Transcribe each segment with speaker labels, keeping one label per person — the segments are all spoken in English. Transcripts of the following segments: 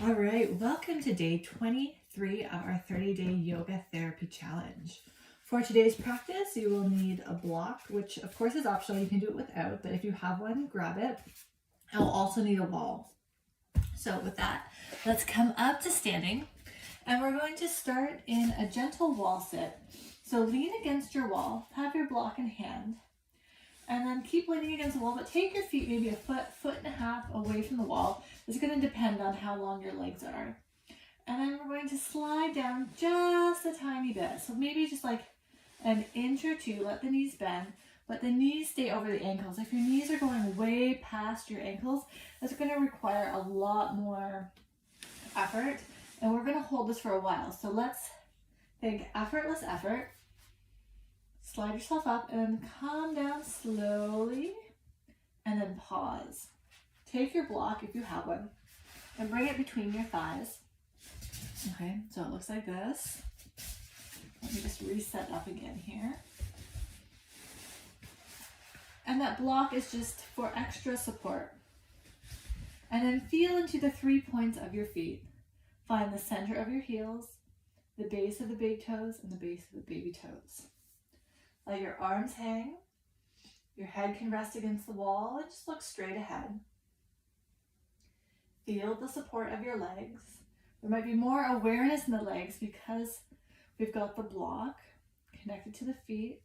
Speaker 1: All right, welcome to day 23 of our 30-day yoga therapy challenge. For today's practice, you will need a block, which of course is optional. You can do it without, but if you have one, grab it. I'll also need a wall. So with that, let's come up to standing, and we're going to start in a gentle wall sit. So lean against your wall, have your block in hand, and then keep leaning against the wall, but take your feet maybe a foot and a half away from the wall. This is going to depend on how long your legs are. And then we're going to slide down just a tiny bit. So maybe just like an inch or two, let the knees bend, but the knees stay over the ankles. If your knees are going way past your ankles, that's going to require a lot more effort. And we're going to hold this for a while. So let's think effortless effort. Slide yourself up and then come down slowly and then pause. Take your block, if you have one, and bring it between your thighs. Okay, so it looks like this. Let me just reset up again here. And that block is just for extra support. And then feel into the 3 points of your feet. Find the center of your heels, the base of the big toes, and the base of the baby toes. Let your arms hang. Your head can rest against the wall and just look straight ahead. Feel the support of your legs. There might be more awareness in the legs because we've got the block connected to the feet.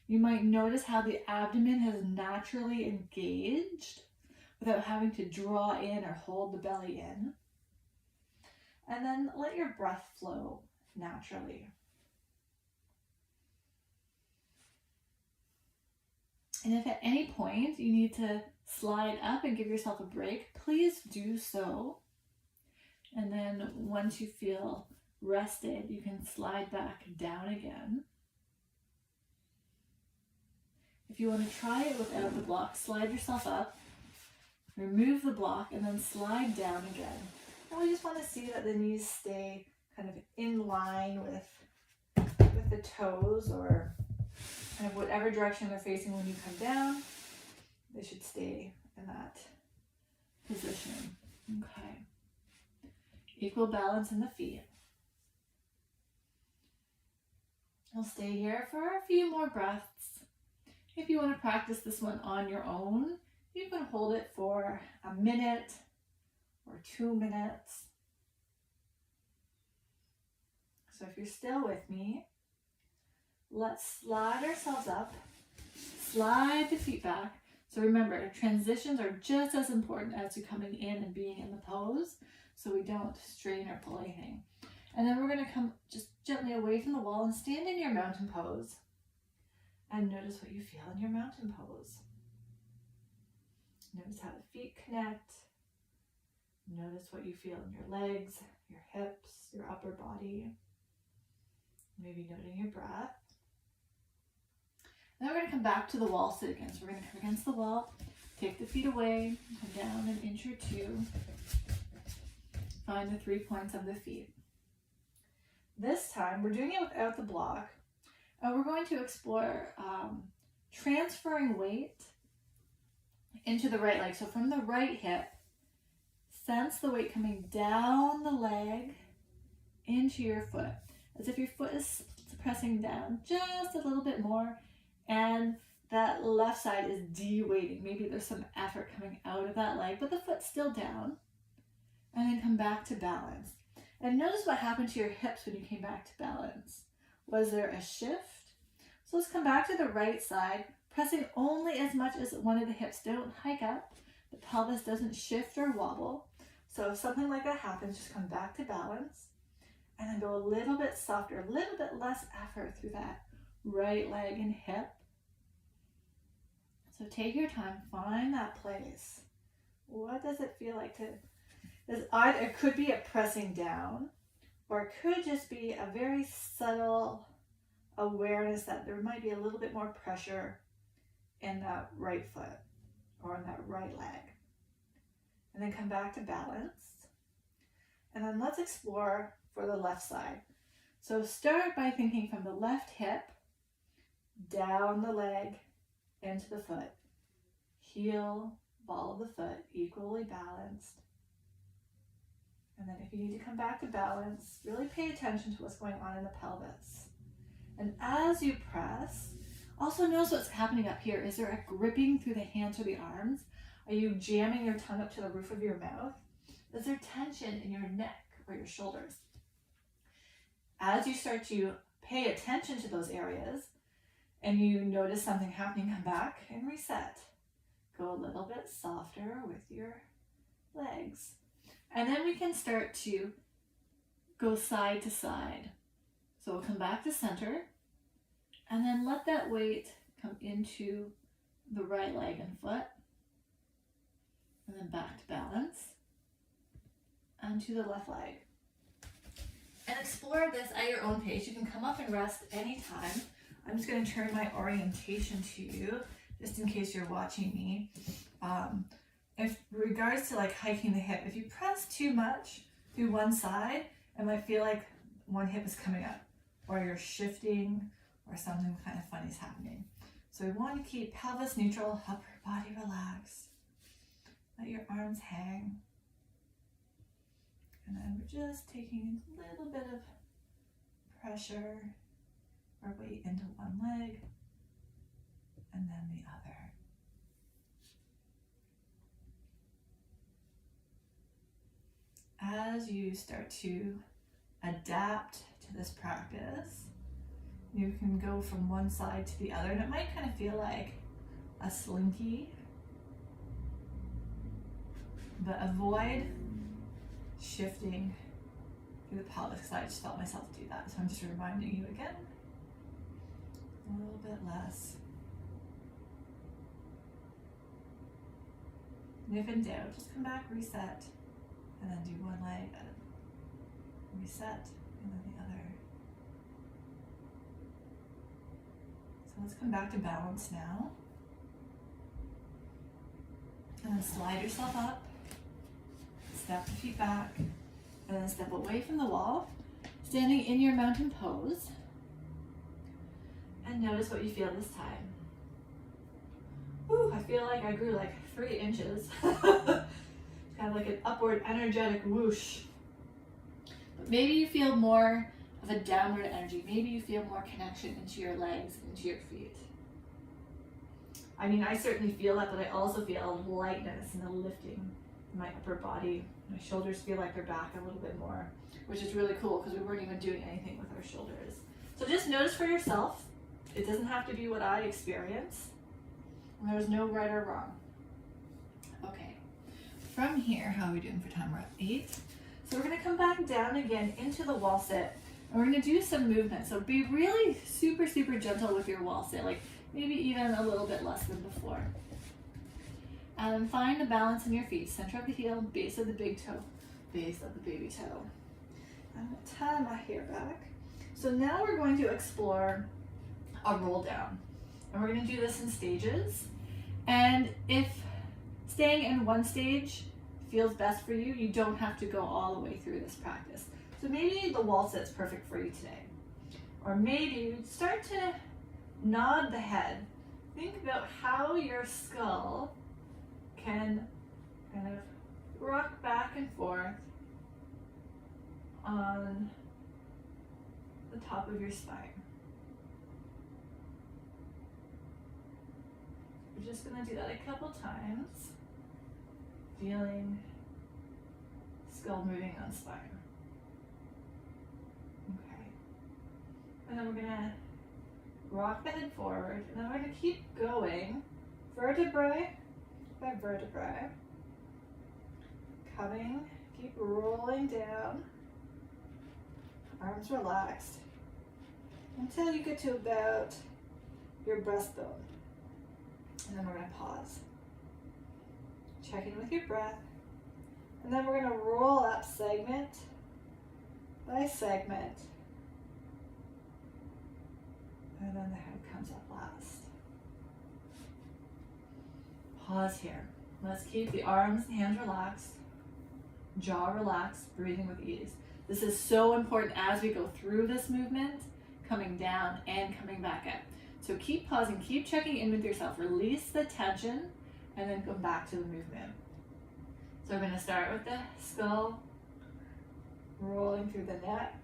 Speaker 1: You might notice how the abdomen has naturally engaged without having to draw in or hold the belly in. And then let your breath flow naturally. And if at any point you need to slide up and give yourself a break, please do so. And then once you feel rested, you can slide back down again. If you want to try it without the block, slide yourself up, remove the block, and then slide down again. And we just want to see that the knees stay kind of in line with the toes, or kind of whatever direction they're facing when you come down. They should stay in that position. Okay. Equal balance in the feet. I'll stay here for a few more breaths. If you want to practice this one on your own, you can hold it for a minute or 2 minutes. So if you're still with me, let's slide ourselves up, slide the feet back. So remember, transitions are just as important as you coming in and being in the pose, so we don't strain or pull anything. And then we're going to come just gently away from the wall and stand in your mountain pose. And notice what you feel in your mountain pose. Notice how the feet connect. Notice what you feel in your legs, your hips, your upper body. Maybe noting your breath. Then we're going to come back to the wall sit again. So we're going to come against the wall, take the feet away, come down an inch or two. Find the 3 points of the feet. This time we're doing it without the block. And we're going to explore transferring weight into the right leg. So from the right hip, sense the weight coming down the leg into your foot, as if your foot is pressing down just a little bit more, and that left side is de-weighting. Maybe there's some effort coming out of that leg, but the foot's still down. And then come back to balance. And notice what happened to your hips when you came back to balance. Was there a shift? So let's come back to the right side, pressing only as much as one of the hips. Don't hike up. The pelvis doesn't shift or wobble. So if something like that happens, just come back to balance. And then go a little bit softer, a little bit less effort through that right leg and hip. So take your time, find that place. What does it feel like to, it could be a pressing down, or it could just be a very subtle awareness that there might be a little bit more pressure in that right foot or in that right leg. And then come back to balance. And then let's explore for the left side. So start by thinking from the left hip, down the leg, into the foot. Heel, ball of the foot, equally balanced. And then if you need to come back to balance, really pay attention to what's going on in the pelvis. And as you press, also notice what's happening up here. Is there a gripping through the hands or the arms? Are you jamming your tongue up to the roof of your mouth? Is there tension in your neck or your shoulders? As you start to pay attention to those areas and you notice something happening, come back and reset. Go a little bit softer with your legs. And then we can start to go side to side. So we'll come back to center and then let that weight come into the right leg and foot. And then back to balance and to the left leg. And explore this at your own pace. You can come up and rest anytime. I'm just going to turn my orientation to you, just in case you're watching me. If regards to like hiking the hip, if you press too much through one side, it might feel like one hip is coming up, or you're shifting, or something kind of funny is happening. So we want to keep pelvis neutral, upper body relaxed. Let your arms hang. And then we're just taking a little bit of pressure or weight into one leg and then the other. As you start to adapt to this practice, you can go from one side to the other, and it might kind of feel like a slinky, but avoid shifting through the pelvis, because I just felt myself do that. So I'm just reminding you again, a little bit less. And if in doubt, just come back, reset, and then do one leg, reset, and then the other. So let's come back to balance now. And then slide yourself up, step the feet back, and then step away from the wall, standing in your mountain pose. And notice what you feel this time. Ooh, I feel like I grew like 3 inches. Kind of like an upward energetic whoosh. But maybe you feel more of a downward energy. Maybe you feel more connection into your legs, into your feet. I mean, I certainly feel that, but I also feel lightness and a lifting in my upper body. My shoulders feel like they're back a little bit more, which is really cool because we weren't even doing anything with our shoulders. So just notice for yourself. It doesn't have to be what I experience. And there's no right or wrong. Okay. From here, how are we doing for time? We're at 8. So we're going to come back down again into the wall sit. And we're going to do some movement. So be really super, super gentle with your wall sit. Like maybe even a little bit less than before. And then find a balance in your feet. Center of the heel, base of the big toe, base of the baby toe. I'm going to tie my hair back. So now we're going to explore a roll down. And we're going to do this in stages. And if staying in one stage feels best for you, you don't have to go all the way through this practice. So maybe the wall sit's perfect for you today. Or maybe you start to nod the head. Think about how your skull can kind of rock back and forth on the top of your spine. We're just going to do that a couple times, feeling skull moving on spine. Okay. And then we're going to rock the head forward, and then we're going to keep going, vertebrae by vertebrae. Coming, keep rolling down, arms relaxed, until you get to about your breastbone. And then we're going to pause. Check in with your breath. And then we're going to roll up segment by segment. And then the head comes up last. Pause here. Let's keep the arms and hands relaxed, jaw relaxed, breathing with ease. This is so important as we go through this movement, coming down and coming back up. So keep pausing, keep checking in with yourself, release the tension, and then come back to the movement. So we're going to start with the skull rolling through the neck,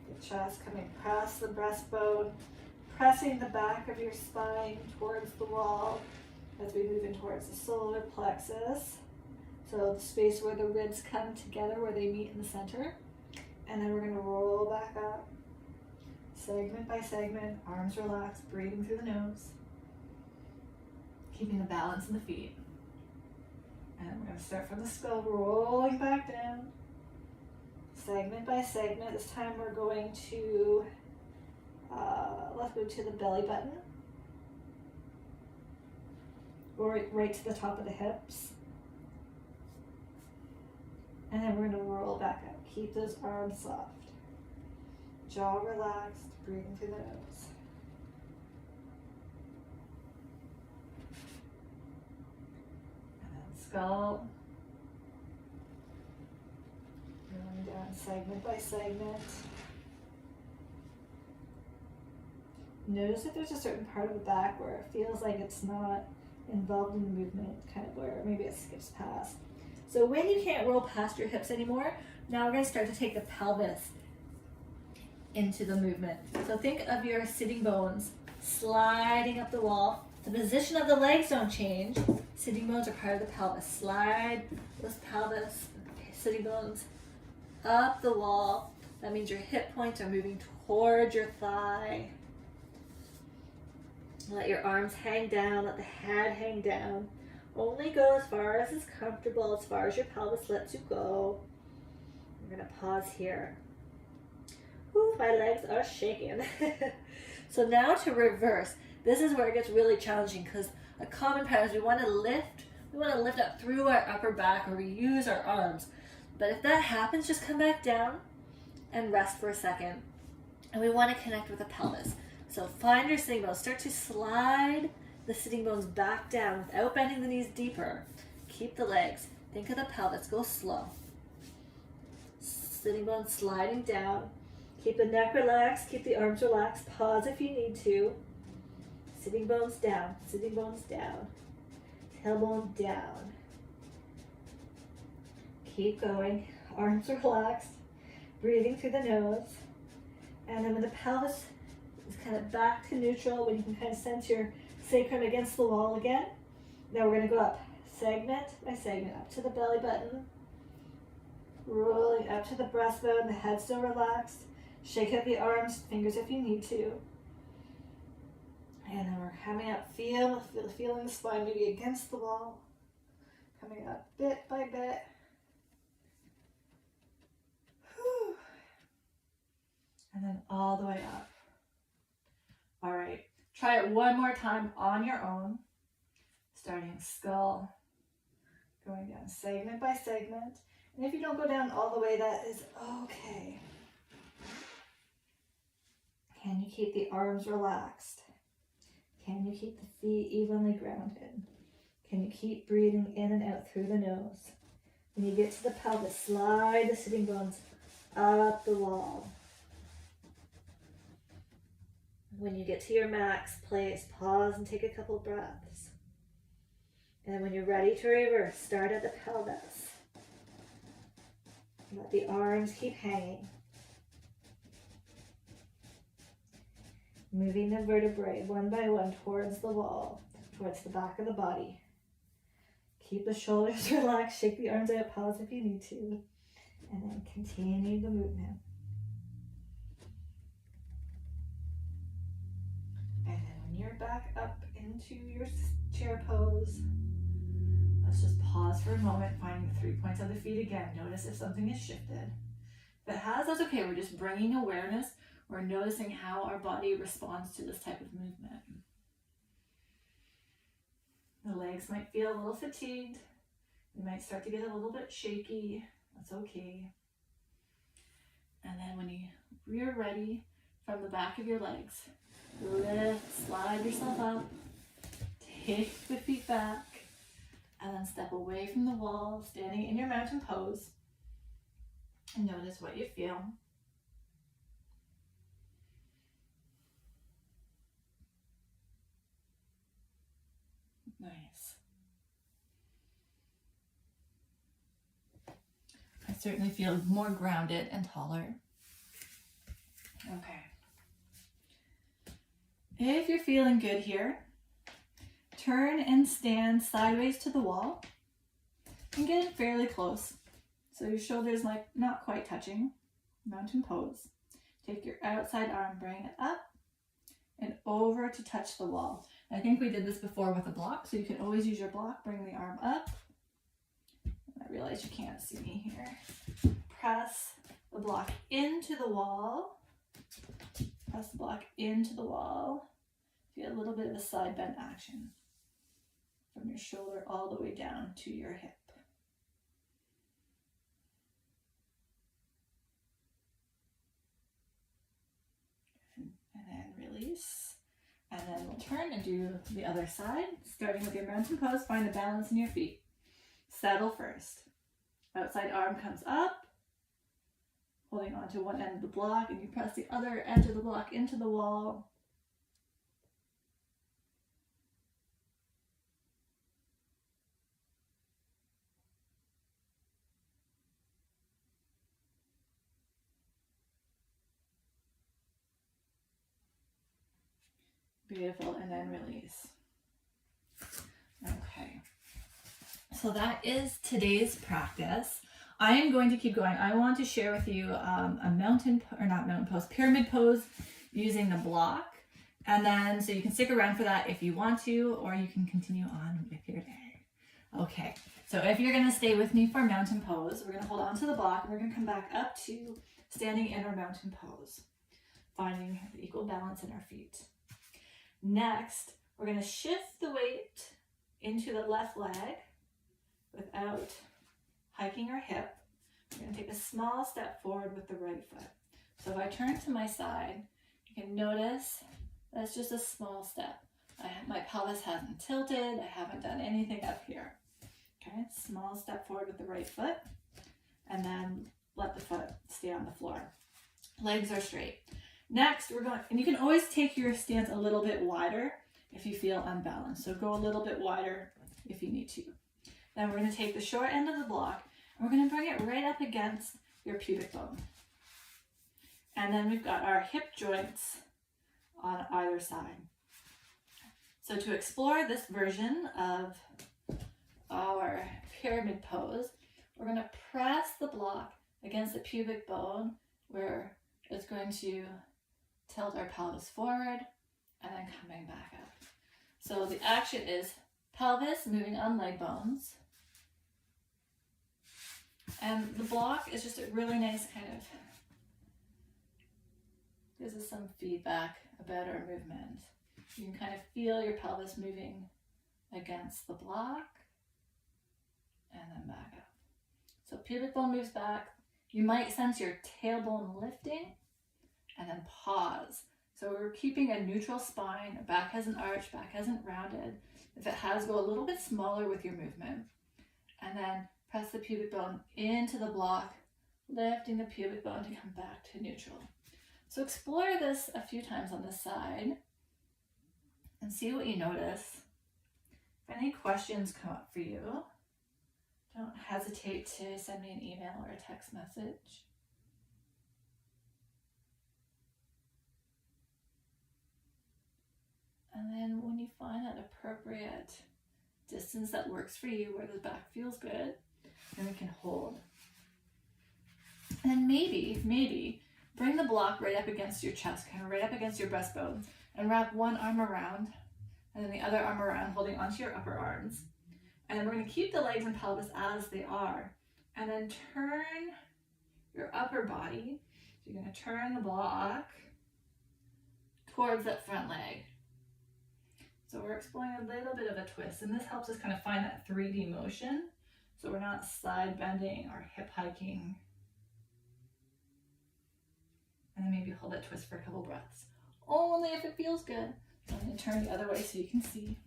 Speaker 1: the chest coming past the breastbone, pressing the back of your spine towards the wall as we move in towards the solar plexus. So the space where the ribs come together, where they meet in the center. And then we're going to roll back up, segment by segment, arms relaxed, breathing through the nose, keeping the balance in the feet. And we're going to start from the skull, rolling back down, segment by segment. This time we're going to, let's move to the belly button, or right to the top of the hips. And then we're going to roll back up. Keep those arms soft. Jaw relaxed, breathing through the nose. And then skull. Going down segment by segment. Notice if there's a certain part of the back where it feels like it's not involved in the movement, kind of where maybe it skips past. So when you can't roll past your hips anymore, now we're going to start to take the pelvis into the movement. So think of your sitting bones sliding up the wall. The position of the legs don't change. Sitting bones are part of the pelvis. Slide those pelvis, sitting bones up the wall. That means your hip points are moving towards your thigh. Let your arms hang down, let the head hang down. Only go as far as is comfortable, as far as your pelvis lets you go. I'm gonna pause here. Ooh, my legs are shaking. So now to reverse. This is where it gets really challenging because a common pattern is we wanna lift up through our upper back, or we use our arms. But if that happens, just come back down and rest for a second. And we wanna connect with the pelvis. So find your sitting bones, start to slide the sitting bones back down without bending the knees deeper. Keep the legs. Think of the pelvis. Go slow. Sitting bones sliding down. Keep the neck relaxed. Keep the arms relaxed. Pause if you need to. Sitting bones down. Sitting bones down. Tailbone down. Keep going. Arms relaxed. Breathing through the nose. And then when the pelvis is kind of back to neutral, when you can kind of sense your sacrum against the wall again. Now we're going to go up segment by segment, up to the belly button, rolling up to the breastbone, the head still relaxed. Shake up the arms, fingers if you need to. And then we're coming up, feeling the spine maybe against the wall. Coming up bit by bit. Whew. And then all the way up. All right. Try it one more time on your own, starting skull, going down segment by segment. And if you don't go down all the way, that is okay. Can you keep the arms relaxed? Can you keep the feet evenly grounded? Can you keep breathing in and out through the nose? When you get to the pelvis, slide the sitting bones up the wall. When you get to your max place, pause and take a couple breaths. And then when you're ready to reverse, start at the pelvis. Let the arms keep hanging. Moving the vertebrae one by one towards the wall, towards the back of the body. Keep the shoulders relaxed, shake the arms out, pause if you need to. And then continue the movement. You're back up into your chair pose. Let's just pause for a moment, finding the 3 points of the feet again. Notice if something has shifted. If it has, that's okay. We're just bringing awareness. We're noticing how our body responds to this type of movement. The legs might feel a little fatigued. You might start to get a little bit shaky. That's okay. And then when you're ready, from the back of your legs, lift, slide yourself up, take the feet back, and then step away from the wall, standing in your mountain pose. And notice what you feel. Nice. certainly feel more grounded and taller. Okay. If you're feeling good here, turn and stand sideways to the wall and get fairly close. So your shoulders like not quite touching. Mountain pose. Take your outside arm, bring it up and over to touch the wall. I think we did this before with a block, so you can always use your block. Bring the arm up. I realize you can't see me here. Press the block into the wall. Press the block into the wall. Feel a little bit of a side bend action from your shoulder all the way down to your hip. And then release. And then we'll turn and do the other side. Starting with your mountain pose, find a balance in your feet. Settle first. Outside arm comes up, holding on to one end of the block, and you press the other edge of the block into the wall. Beautiful, and then release. Okay, so that is today's practice. I am going to keep going. I want to share with you a pyramid pose using the block. And then, so you can stick around for that if you want to, or you can continue on with your day. Okay, so if you're gonna stay with me for mountain pose, we're gonna hold on to the block and we're gonna come back up to standing in our mountain pose, finding the equal balance in our feet. Next, we're going to shift the weight into the left leg without hiking our hip. We're going to take a small step forward with the right foot. So if I turn to my side, you can notice that's just a small step. My pelvis hasn't tilted. I haven't done anything up here. Okay, small step forward with the right foot, and then let the foot stay on the floor. Legs are straight. Next, and you can always take your stance a little bit wider if you feel unbalanced. So go a little bit wider if you need to. Then we're going to take the short end of the block and we're going to bring it right up against your pubic bone. And then we've got our hip joints on either side. So to explore this version of our pyramid pose, we're going to press the block against the pubic bone where it's going to tilt our pelvis forward and then coming back up. So the action is pelvis moving on leg bones. And the block is just a really nice kind of, gives us some feedback about our movement. You can kind of feel your pelvis moving against the block and then back up. So pubic bone moves back. You might sense your tailbone lifting and then pause. So we're keeping a neutral spine. Our back hasn't arched, back hasn't rounded. If it has, go a little bit smaller with your movement. And then press the pubic bone into the block, lifting the pubic bone to come back to neutral. So explore this a few times on this side and see what you notice. If any questions come up for you, don't hesitate to send me an email or a text message. And then when you find that appropriate distance that works for you, where the back feels good, then we can hold. And then maybe bring the block right up against your chest, kind of right up against your breastbone, and wrap one arm around and then the other arm around, holding onto your upper arms. And then we're going to keep the legs and pelvis as they are, and then turn your upper body. So you're going to turn the block towards that front leg. So we're exploring a little bit of a twist, and this helps us kind of find that 3D motion. So we're not side bending or hip hiking. And then maybe hold that twist for a couple breaths. Only if it feels good. So I'm going to turn the other way so you can see.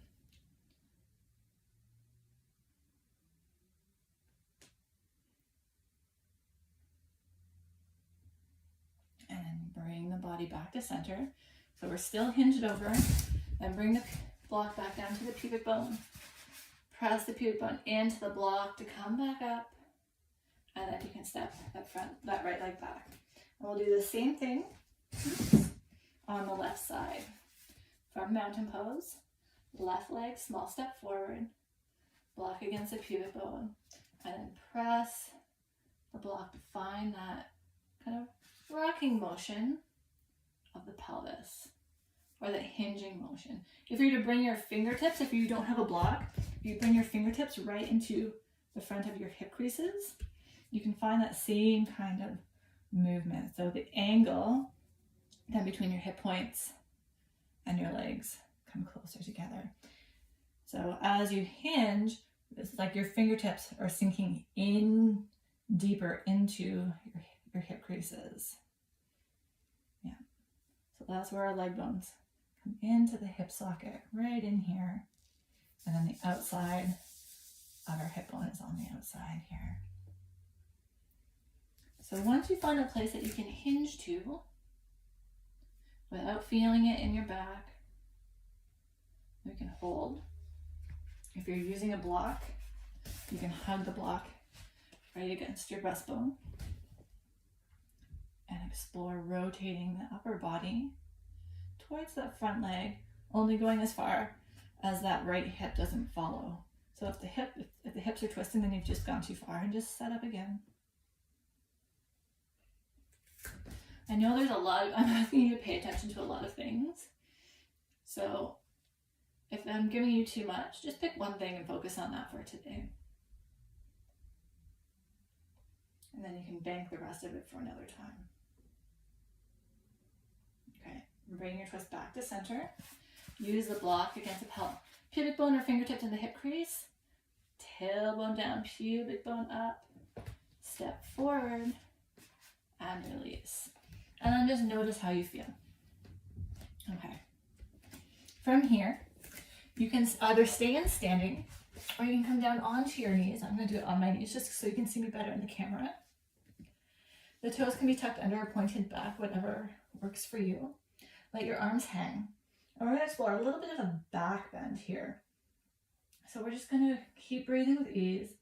Speaker 1: And then bring the body back to center. So we're still hinged over. Then bring the block back down to the pubic bone. Press the pubic bone into the block to come back up. And then you can step that right leg back. And we'll do the same thing on the left side. From mountain pose, left leg, small step forward, block against the pubic bone, and then press the block to find that kind of rocking motion of the pelvis, or that hinging motion. If you're to bring your fingertips, if you don't have a block, if you bring your fingertips right into the front of your hip creases, you can find that same kind of movement. So the angle then between your hip points and your legs come closer together. So as you hinge, it's like your fingertips are sinking in deeper into your hip creases. Yeah. So that's where our leg bones come into the hip socket, right in here. And then the outside of our hip bone is on the outside here. So once you find a place that you can hinge to without feeling it in your back, you can hold. If you're using a block, you can hug the block right against your breastbone and explore rotating the upper body towards that front leg, only going as far as that right hip doesn't follow. So if the hips are twisting, then you've just gone too far, and just set up again. I know there's I'm asking you to pay attention to a lot of things. So if I'm giving you too much, just pick one thing and focus on that for today. And then you can bank the rest of it for another time. Okay, bring your twist back to center. Use the block against the pubic bone or fingertips in the hip crease. Tailbone down, pubic bone up. Step forward and release. And then just notice how you feel. Okay. From here, you can either stay in standing or you can come down onto your knees. I'm going to do it on my knees just so you can see me better in the camera. The toes can be tucked under or pointed back, whatever works for you. Let your arms hang. And we're going to explore a little bit of a back bend here. So we're just going to keep breathing with ease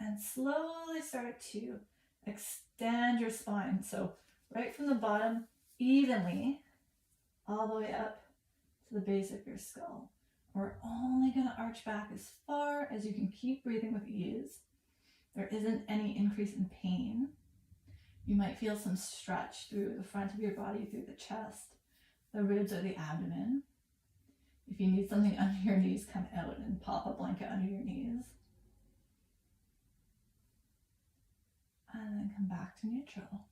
Speaker 1: and slowly start to extend your spine. So right from the bottom, evenly, all the way up to the base of your skull. We're only going to arch back as far as you can keep breathing with ease. There isn't any increase in pain. You might feel some stretch through the front of your body, through the chest, the ribs, or the abdomen. If you need something under your knees, come out and pop a blanket under your knees. And then come back to neutral.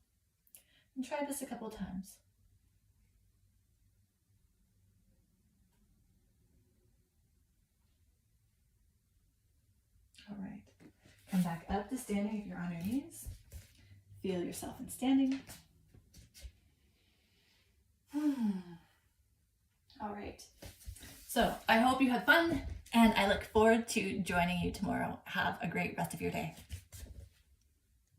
Speaker 1: And try this a couple times. All right. Come back up to standing if you're on your knees. Feel yourself in standing. All right. So I hope you had fun, and I look forward to joining you tomorrow. Have a great rest of your day.